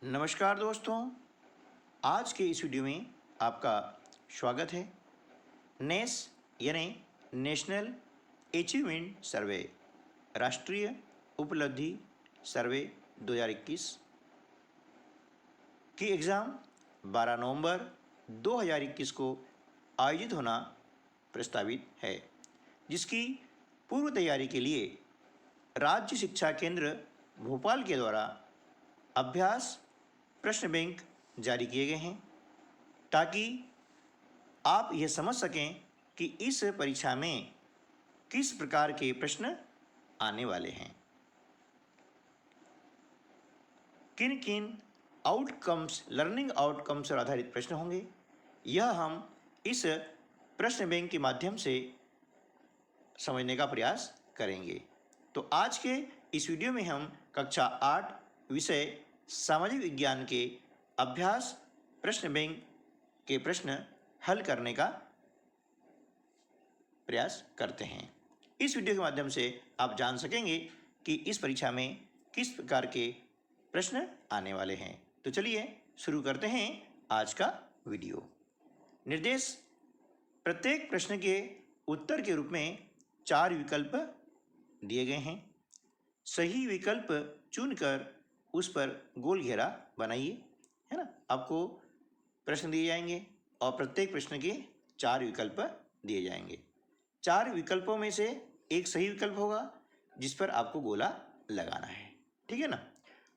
नमस्कार दोस्तों, आज के इस वीडियो में आपका स्वागत है। नेस यानी नेशनल अचीवमेंट सर्वे, राष्ट्रीय उपलब्धि सर्वे 2021 की एग्ज़ाम 12 नवंबर 2021 को आयोजित होना प्रस्तावित है, जिसकी पूर्व तैयारी के लिए राज्य शिक्षा केंद्र भोपाल के द्वारा अभ्यास प्रश्न बैंक जारी किए गए हैं, ताकि आप यह समझ सकें कि इस परीक्षा में किस प्रकार के प्रश्न आने वाले हैं, किन किन लर्निंग आउटकम्स पर आधारित प्रश्न होंगे। यह हम इस प्रश्न बैंक के माध्यम से समझने का प्रयास करेंगे। तो आज के इस वीडियो में हम कक्षा 8 विषय सामाजिक विज्ञान के अभ्यास प्रश्न बैंक के प्रश्न हल करने का प्रयास करते हैं। इस वीडियो के माध्यम से आप जान सकेंगे कि इस परीक्षा में किस प्रकार के प्रश्न आने वाले हैं। तो चलिए शुरू करते हैं आज का वीडियो। निर्देश: प्रत्येक प्रश्न के उत्तर के रूप में 4 विकल्प दिए गए हैं। सही विकल्प चुनकर उस पर गोल घेरा बनाइए, है ना। आपको प्रश्न दिए जाएंगे और प्रत्येक प्रश्न के 4 विकल्प दिए जाएंगे। 4 विकल्पों में से एक सही विकल्प होगा जिस पर आपको गोला लगाना है, ठीक है ना।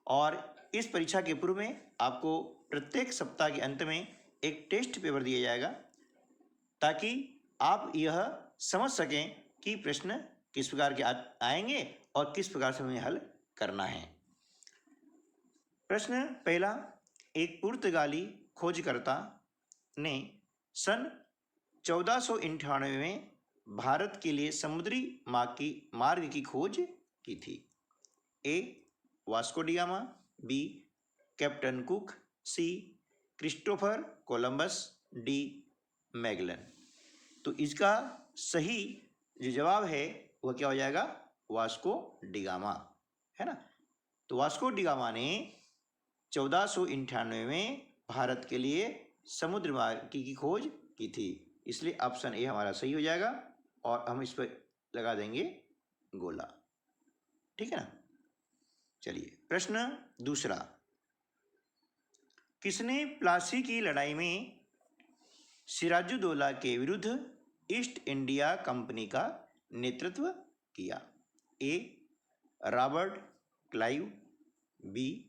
और इस परीक्षा के पूर्व में आपको प्रत्येक सप्ताह के अंत में एक टेस्ट पेपर दिया जाएगा, ताकि आप यह समझ सकें कि प्रश्न किस प्रकार के आएंगे और किस प्रकार से उन्हें हल करना है। प्रश्न पहला: एक पुर्तगाली खोजकर्ता ने सन 1498 में भारत के लिए समुद्री मार्ग की खोज की थी। A. Vasco da Gama, B. Captain Cook, C. Christopher Columbus, D. Magellan. तो इसका सही जो जवाब है वह क्या हो जाएगा? वास्को डी गामा, है ना। तो वास्को डी गामा ने 1498 में भारत के लिए समुद्र मार्ग की खोज की थी, इसलिए ऑप्शन ए हमारा सही हो जाएगा और हम इस पर लगा देंगे गोला, ठीक है ना। चलिए प्रश्न दूसरा: किसने प्लासी की लड़ाई में सिराजुद्दौला के विरुद्ध ईस्ट इंडिया कंपनी का नेतृत्व किया? A. Robert Clive, B.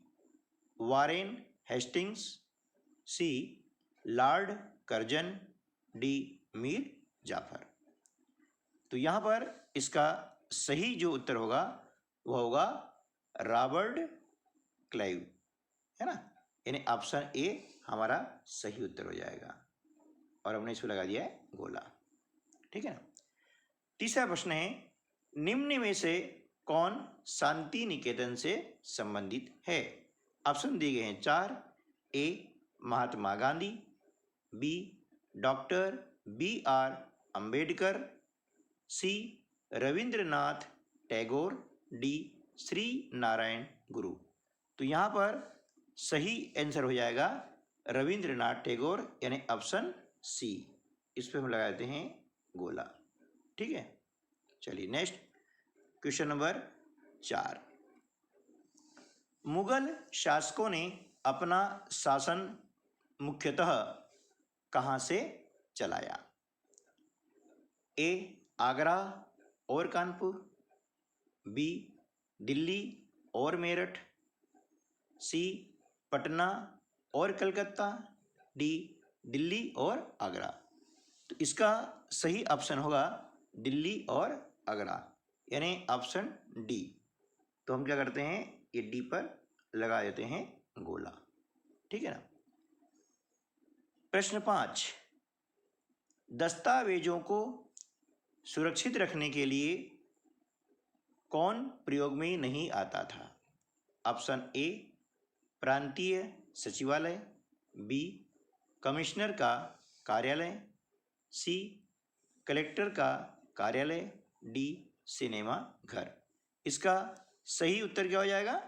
Warren Hastings, C. Lord Curzon, D. Mir Jafar. तो यहाँ पर इसका सही जो उत्तर होगा वह होगा रॉबर्ट क्लाइव, है ना। यानी ऑप्शन ए हमारा सही उत्तर हो जाएगा और हमने इसको लगा दिया है गोला, ठीक है ना। तीसरा प्रश्न है: निम्न में से कौन शांति निकेतन से संबंधित है? ऑप्शन दिए गए हैं 4। A. Mahatma Gandhi, B. Doctor B.R. Ambedkar, C. Rabindranath Tagore, D. Shri Narayana Guru. तो यहाँ पर सही आंसर हो जाएगा रविंद्रनाथ टैगोर, यानी ऑप्शन सी। इस पर हम लगा देते हैं गोला, ठीक है। चलिए नेक्स्ट क्वेश्चन नंबर 4: मुगल शासकों ने अपना शासन मुख्यतः कहाँ से चलाया? ए. आगरा और कानपुर, बी. दिल्ली और मेरठ, सी. पटना और कलकत्ता, डी. दिल्ली और आगरा। तो इसका सही ऑप्शन होगा दिल्ली और आगरा, यानी ऑप्शन डी। तो हम क्या करते हैं, ये डी पर लगा देते हैं गोला, ठीक है ना। प्रश्न 5: दस्तावेजों को सुरक्षित रखने के लिए कौन प्रयोग में नहीं आता था? Option A. प्रांतीय सचिवालय, बी. कमिश्नर का कार्यालय, सी. कलेक्टर का कार्यालय, डी. सिनेमा घर। इसका सही उत्तर क्या हो जाएगा?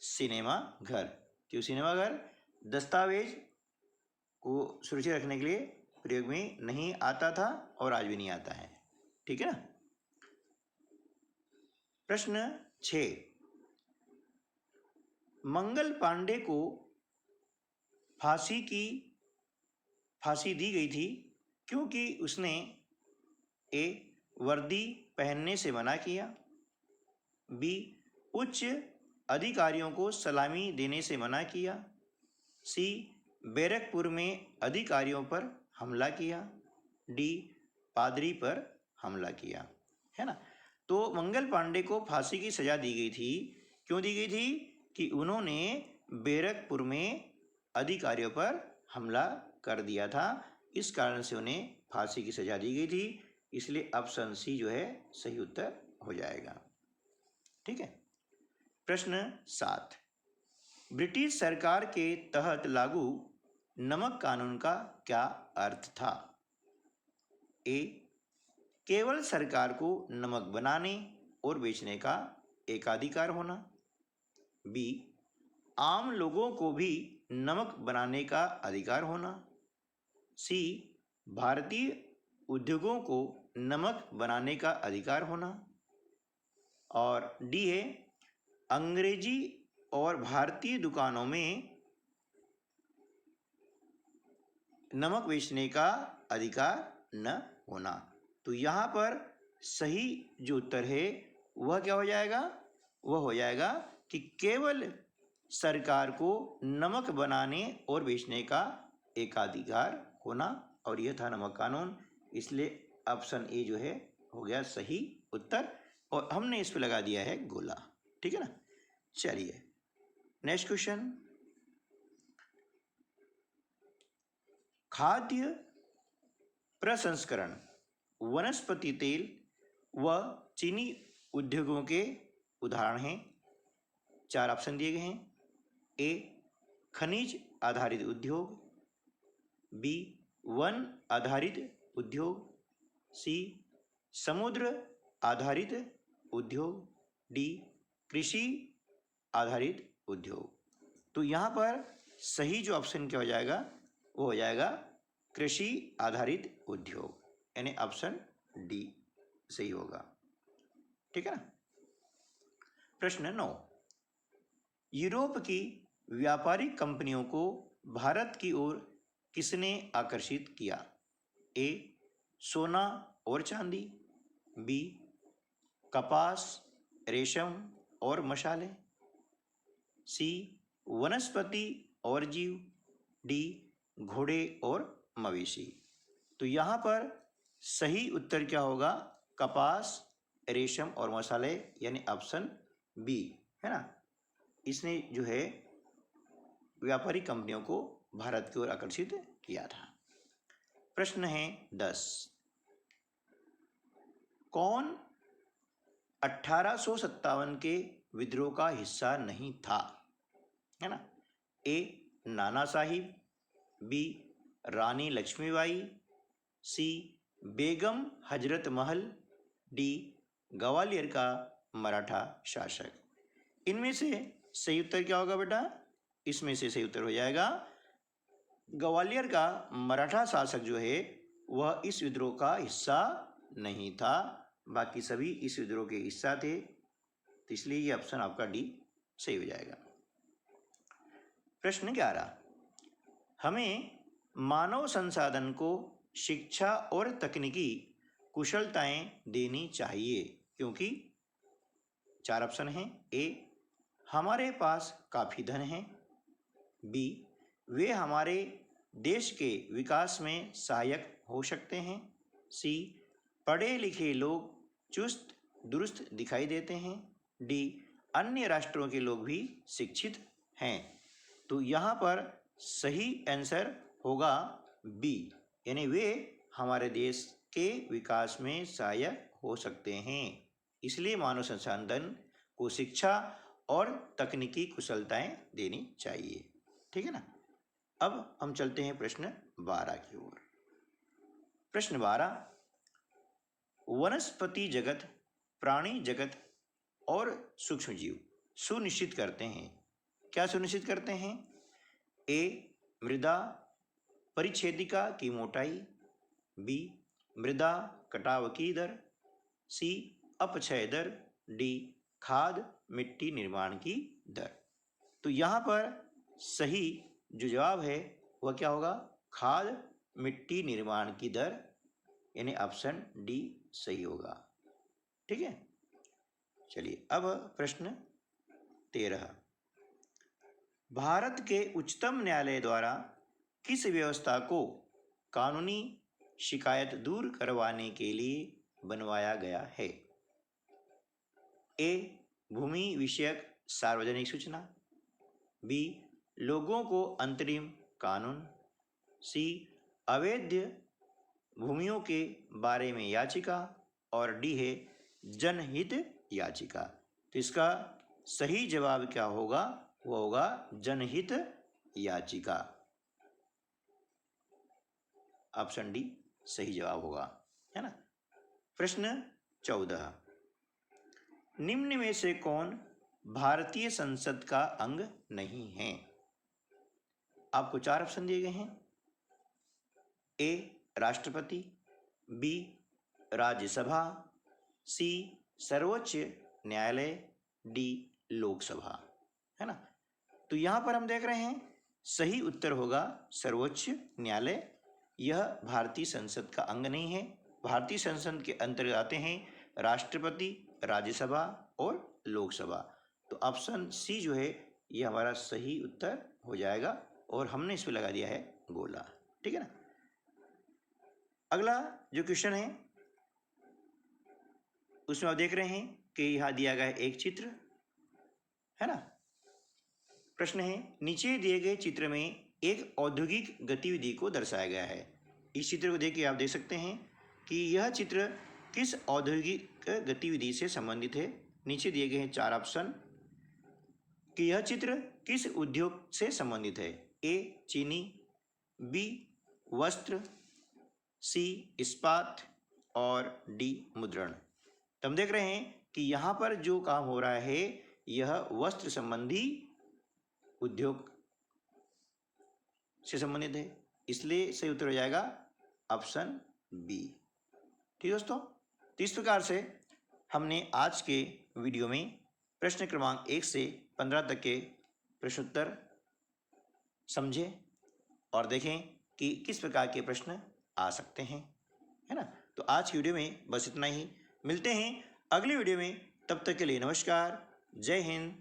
सिनेमा घर, तो सिनेमाघर दस्तावेज को सुरक्षित रखने के लिए प्रयोग में नहीं आता था और आज भी नहीं आता है। ठीक है ना। प्रश्न 6, मंगल पांडे को फांसी दी गई थी क्योंकि उसने ए, वर्दी पहनने से मना किया, बी, उच्च अधिकारियों को सलामी देने से मना किया, सी, बैरकपुर में अधिकारियों पर हमला किया, डी, पादरी पर हमला किया। है ना। तो मंगल पांडे को फांसी की सजा दी गई थी। क्यों दी गई थी? कि उन्होंने बैरकपुर में अधिकारियों पर हमला कर दिया था, इस कारण से उन्हें फांसी की सजा दी गई थी। इसलिए ऑप्शन सी जो है सही उत्तर हो जाएगा। ठीक है। प्रश्न 7, ब्रिटिश सरकार के तहत लागू नमक कानून का क्या अर्थ था? ए, केवल सरकार को नमक बनाने और बेचने का एकाधिकार होना, बी, आम लोगों को भी नमक बनाने का अधिकार होना, सी, भारतीय उद्योगों को नमक बनाने का अधिकार होना, और डी है अंग्रेजी और भारतीय दुकानों में नमक बेचने का अधिकार न होना। तो यहाँ पर सही जो उत्तर है वह क्या हो जाएगा? वह हो जाएगा कि केवल सरकार को नमक बनाने और बेचने का एकाधिकार होना, और यह था नमक कानून। इसलिए ऑप्शन ए जो है हो गया सही उत्तर, और हमने इस पे लगा दिया है गोला। ठीक है ना। चलिए नेक्स्ट क्वेश्चन, खाद्य प्रसंस्करण, वनस्पति तेल व चीनी उद्योगों के उदाहरण हैं। 4 ऑप्शन दिए गए हैं। ए, खनिज आधारित उद्योग, बी, वन आधारित उद्योग, सी, समुद्र आधारित उद्योग, डी, कृषि आधारित उद्योग। तो यहाँ पर सही जो ऑप्शन क्या हो जाएगा? वो हो जाएगा कृषि आधारित उद्योग, यानी ऑप्शन डी सही होगा। ठीक है ना। प्रश्न 9, यूरोप की व्यापारिक कंपनियों को भारत की ओर किसने आकर्षित किया? ए, सोना और चांदी, बी, कपास, रेशम और मसाले, सी, वनस्पति और जीव, डी, घोड़े और मवेशी। तो यहाँ पर सही उत्तर क्या होगा? कपास, रेशम और मसाले, यानी ऑप्शन बी। है ना। इसने जो है व्यापारिक कंपनियों को भारत की ओर आकर्षित किया था। प्रश्न है 10, कौन 1857 के विद्रोह का हिस्सा नहीं था? है ना। ए, नाना साहिब, बी, रानी लक्ष्मीबाई, सी, बेगम हजरत महल, डी, ग्वालियर का मराठा शासक। इनमें से सही उत्तर क्या होगा बेटा? इसमें से सही उत्तर हो जाएगा ग्वालियर का मराठा शासक जो है वह इस विद्रोह का हिस्सा नहीं था, बाकी सभी इस विद्रोह के हिस्सा थे। तो इसलिए ये ऑप्शन आपका डी सही हो जाएगा। प्रश्न 11, हमें मानव संसाधन को शिक्षा और तकनीकी कुशलताएं देनी चाहिए क्योंकि 4 ऑप्शन हैं। ए, हमारे पास काफ़ी धन है, बी, वे हमारे देश के विकास में सहायक हो सकते हैं, सी, पढ़े लिखे लोग चुस्त दुरुस्त दिखाई देते हैं, डी, अन्य राष्ट्रों के लोग भी शिक्षित हैं। तो यहाँ पर सही आंसर होगा बी, यानी वे हमारे देश के विकास में सहायक हो सकते हैं। इसलिए मानव संसाधन को शिक्षा और तकनीकी कुशलताएं देनी चाहिए। ठीक है ना। अब हम चलते हैं प्रश्न 12 की ओर। प्रश्न 12, वनस्पति जगत, प्राणी जगत और सूक्ष्म जीव सुनिश्चित करते हैं। क्या सुनिश्चित करते हैं? ए मृदा परिच्छेदिका की मोटाई, बी मृदा कटाव की दर, सी अपक्षय दर, डी खाद मिट्टी निर्माण की दर। तो यहाँ पर सही जो जवाब है वह क्या होगा? खाद मिट्टी निर्माण की दर, यानी ऑप्शन डी सही होगा। ठीक है, चलिए अब प्रश्न 13। भारत के उच्चतम न्यायालय द्वारा किस व्यवस्था को कानूनी शिकायत दूर करवाने के लिए बनवाया गया है? ए भूमि विषयक सार्वजनिक सूचना, बी लोगों को अंतरिम कानून, सी अवैध भूमियों के बारे में याचिका, और डी है जनहित याचिका। तो इसका सही जवाब क्या होगा? वो होगा जनहित याचिका। ऑप्शन डी सही जवाब होगा, है ना। प्रश्न 14। निम्न में से कौन भारतीय संसद का अंग नहीं है? आपको 4 ऑप्शन दिए गए हैं। ए राष्ट्रपति, बी राज्यसभा, सी सर्वोच्च न्यायालय, डी लोकसभा, है ना। तो यहाँ पर हम देख रहे हैं सही उत्तर होगा सर्वोच्च न्यायालय। यह भारतीय संसद का अंग नहीं है। भारतीय संसद के अंतर्गत आते हैं राष्ट्रपति, राज्यसभा और लोकसभा। तो ऑप्शन सी जो है ये हमारा सही उत्तर हो जाएगा, और हमने इस पर लगा दिया है गोला। ठीक है ना। अगला जो क्वेश्चन है उसमें आप देख रहे हैं कि यहाँ दिया गया है एक चित्र, है ना। प्रश्न है नीचे दिए गए चित्र में एक औद्योगिक गतिविधि को दर्शाया गया है। इस चित्र को देख के आप देख सकते हैं कि यह चित्र किस औद्योगिक गतिविधि से संबंधित है। नीचे दिए गए हैं 4 ऑप्शन कि यह चित्र किस उद्योग से संबंधित है। ए चीनी, बी वस्त्र, सी इस्पात, और डी मुद्रण। तो हम देख रहे हैं कि यहाँ पर जो काम हो रहा है यह वस्त्र संबंधी उद्योग से संबंधित है, इसलिए सही उत्तर हो जाएगा ऑप्शन बी। ठीक दोस्तों, तो इस प्रकार से हमने आज के वीडियो में प्रश्न क्रमांक 1 से 15 तक के प्रश्नोत्तर समझे और देखें कि किस प्रकार के प्रश्न आ सकते हैं, है ना। तो आज की वीडियो में बस इतना ही। मिलते हैं अगली वीडियो में, तब तक के लिए नमस्कार, जय हिंद,